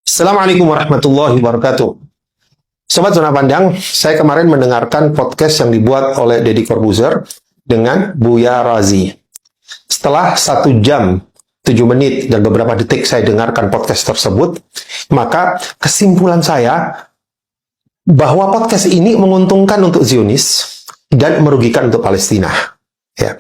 Assalamualaikum warahmatullahi wabarakatuh. Sobat Zona Pandang, saya kemarin mendengarkan podcast yang dibuat oleh Deddy Corbuzier dengan Buya Razi. Setelah 1 jam, 7 menit, dan beberapa detik saya dengarkan podcast tersebut, maka kesimpulan saya bahwa podcast ini menguntungkan untuk Zionis dan merugikan untuk Palestina. Ya.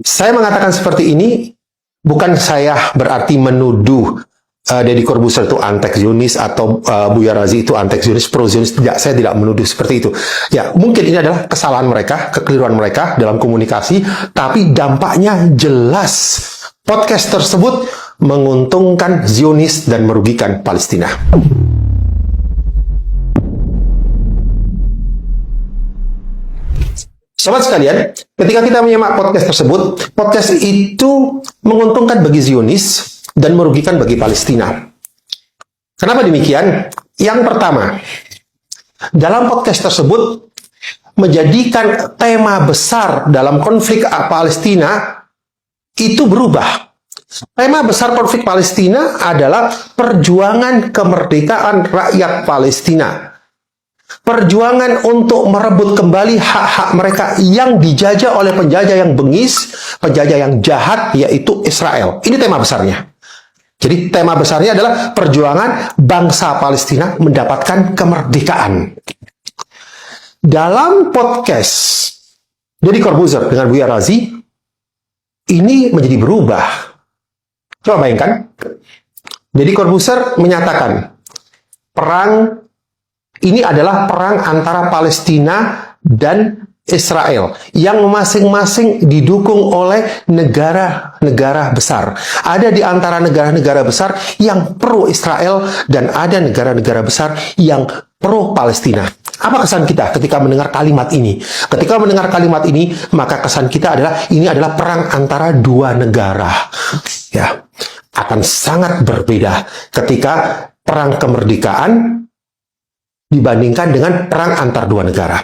Saya mengatakan seperti ini, bukan saya berarti menuduh Deddy Corbuzier itu antek-Zionis atau Buya Razi itu antek-Zionis, pro-Zionis. Tidak, saya tidak menuduh seperti itu. Ya, mungkin ini adalah kesalahan mereka, kekeliruan mereka dalam komunikasi, tapi dampaknya jelas. Podcast tersebut menguntungkan Zionis dan merugikan Palestina. Sobat sekalian, ketika kita menyimak podcast tersebut, podcast itu menguntungkan bagi Zionis dan merugikan bagi Palestina. Kenapa demikian? Yang pertama, dalam podcast tersebut menjadikan tema besar dalam konflik Palestina itu berubah. Tema besar konflik Palestina adalah perjuangan kemerdekaan rakyat Palestina. Perjuangan untuk merebut kembali hak-hak mereka yang dijajah oleh penjajah yang bengis, penjajah yang jahat, yaitu Israel. Ini tema besarnya. Jadi tema besarnya adalah perjuangan bangsa Palestina mendapatkan kemerdekaan. Dalam podcast Deddy Corbuzier dengan Buya Razi, ini menjadi berubah. Coba bayangkan, Deddy Corbuzier menyatakan perang ini adalah perang antara Palestina dan Israel yang masing-masing didukung oleh negara-negara besar. Ada di antara negara-negara besar yang pro-Israel dan ada negara-negara besar yang pro-Palestina. Apa kesan kita ketika mendengar kalimat ini? Ketika mendengar kalimat ini, maka kesan kita adalah ini adalah perang antara dua negara. Ya, akan sangat berbeda ketika perang kemerdekaan dibandingkan dengan perang antar dua negara.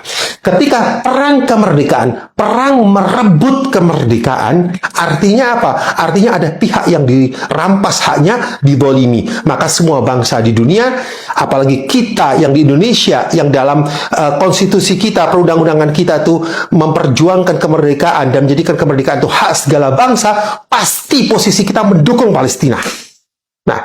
Ketika perang kemerdekaan, perang merebut kemerdekaan, artinya apa? Artinya ada pihak yang dirampas haknya, dibolimi. Maka semua bangsa di dunia, apalagi kita yang di Indonesia, yang dalam konstitusi kita, perundang-undangan kita tuh memperjuangkan kemerdekaan dan menjadikan kemerdekaan itu hak segala bangsa, pasti posisi kita mendukung Palestina. Nah,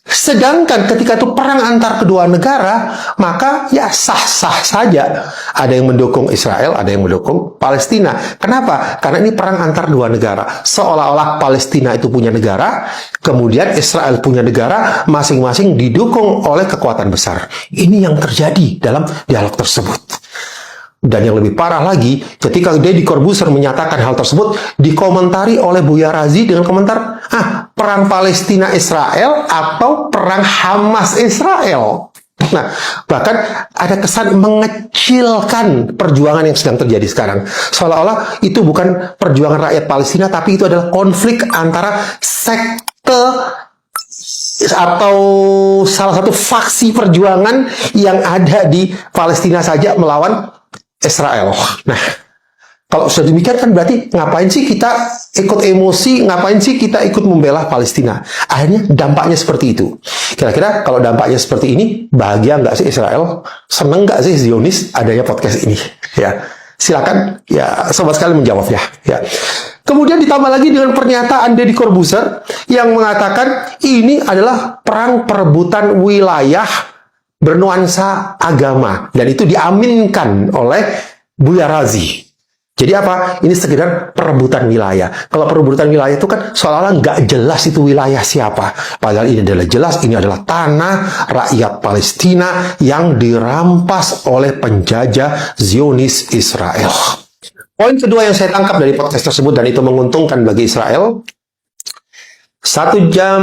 sedangkan ketika itu perang antar kedua negara, maka ya sah-sah saja. Ada yang mendukung Israel, ada yang mendukung Palestina. Kenapa? Karena ini perang antar dua negara. Seolah-olah Palestina itu punya negara, kemudian Israel punya negara, masing-masing didukung oleh kekuatan besar. Ini yang terjadi dalam dialog tersebut. Dan yang lebih parah lagi, ketika Deddy Corbuzier menyatakan hal tersebut, dikomentari oleh Buya Razi dengan komentar, perang Palestina-Israel atau perang Hamas-Israel. Nah, bahkan ada kesan mengecilkan perjuangan yang sedang terjadi sekarang. Seolah-olah itu bukan perjuangan rakyat Palestina, tapi itu adalah konflik antara sekte atau salah satu faksi perjuangan yang ada di Palestina saja melawan Israel. Nah, kalau sudah demikian kan berarti ngapain sih kita ikut emosi, ngapain sih kita ikut membela Palestina? Akhirnya dampaknya seperti itu. Kira-kira kalau dampaknya seperti ini, bahagia nggak sih Israel? Seneng nggak sih Zionis adanya podcast ini? Ya, silakan ya sobat sekalian menjawabnya. Ya. Kemudian ditambah lagi dengan pernyataan Deddy Corbuzier yang mengatakan ini adalah perang perebutan wilayah bernuansa agama, dan itu diaminkan oleh Buya Razi. Jadi apa? Ini sekedar perebutan wilayah. Kalau perebutan wilayah itu kan seolah-olah nggak jelas itu wilayah siapa. Padahal ini adalah jelas, ini adalah tanah rakyat Palestina yang dirampas oleh penjajah Zionis Israel. Poin kedua yang saya tangkap dari podcast tersebut, dan itu menguntungkan bagi Israel, 1 jam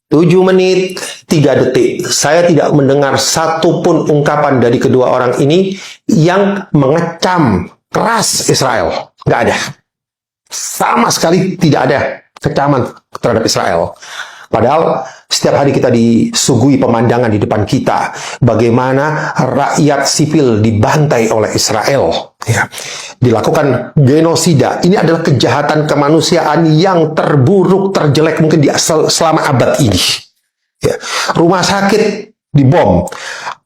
7 menit 3 detik. Saya tidak mendengar satupun ungkapan dari kedua orang ini yang mengecam keras Israel. Nggak ada. Sama sekali tidak ada kecaman terhadap Israel. Padahal setiap hari kita disuguhi pemandangan di depan kita bagaimana rakyat sipil dibantai oleh Israel. Ya. Dilakukan genosida. Ini adalah kejahatan kemanusiaan yang terburuk, terjelek mungkin selama abad ini. Ya. Rumah sakit dibom,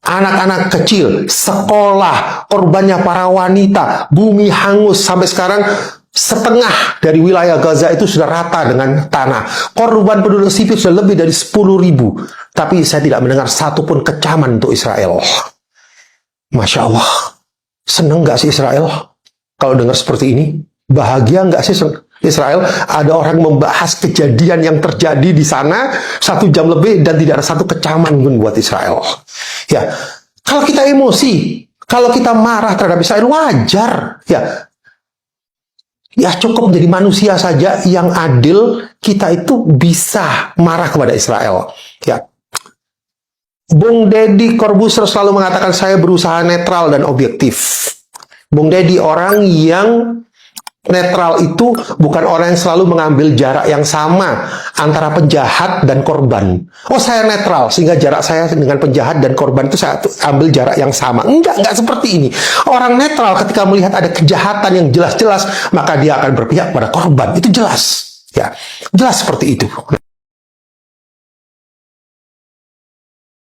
anak-anak kecil, sekolah, korbannya para wanita, bumi hangus. Sampai sekarang setengah dari wilayah Gaza itu sudah rata dengan tanah. Korban penduduk sipil sudah lebih dari 10.000. Tapi saya tidak mendengar satupun kecaman untuk Israel. Masya Allah. Seneng gak sih Israel kalau dengar seperti ini? Bahagia nggak sih Israel? Ada orang membahas kejadian yang terjadi di sana 1 jam lebih dan tidak ada satu kecaman pun buat Israel. Ya, kalau kita emosi, kalau kita marah terhadap Israel wajar. Ya cukup menjadi manusia saja yang adil, kita itu bisa marah kepada Israel. Ya. Bung Deddy Corbuzier selalu mengatakan saya berusaha netral dan objektif. Bung Deddy orang yang netral itu bukan orang yang selalu mengambil jarak yang sama antara penjahat dan korban. Oh, saya netral sehingga jarak saya dengan penjahat dan korban itu saya ambil jarak yang sama. Enggak seperti ini. Orang netral ketika melihat ada kejahatan yang jelas-jelas, maka dia akan berpihak pada korban. Itu jelas. Ya, jelas seperti itu.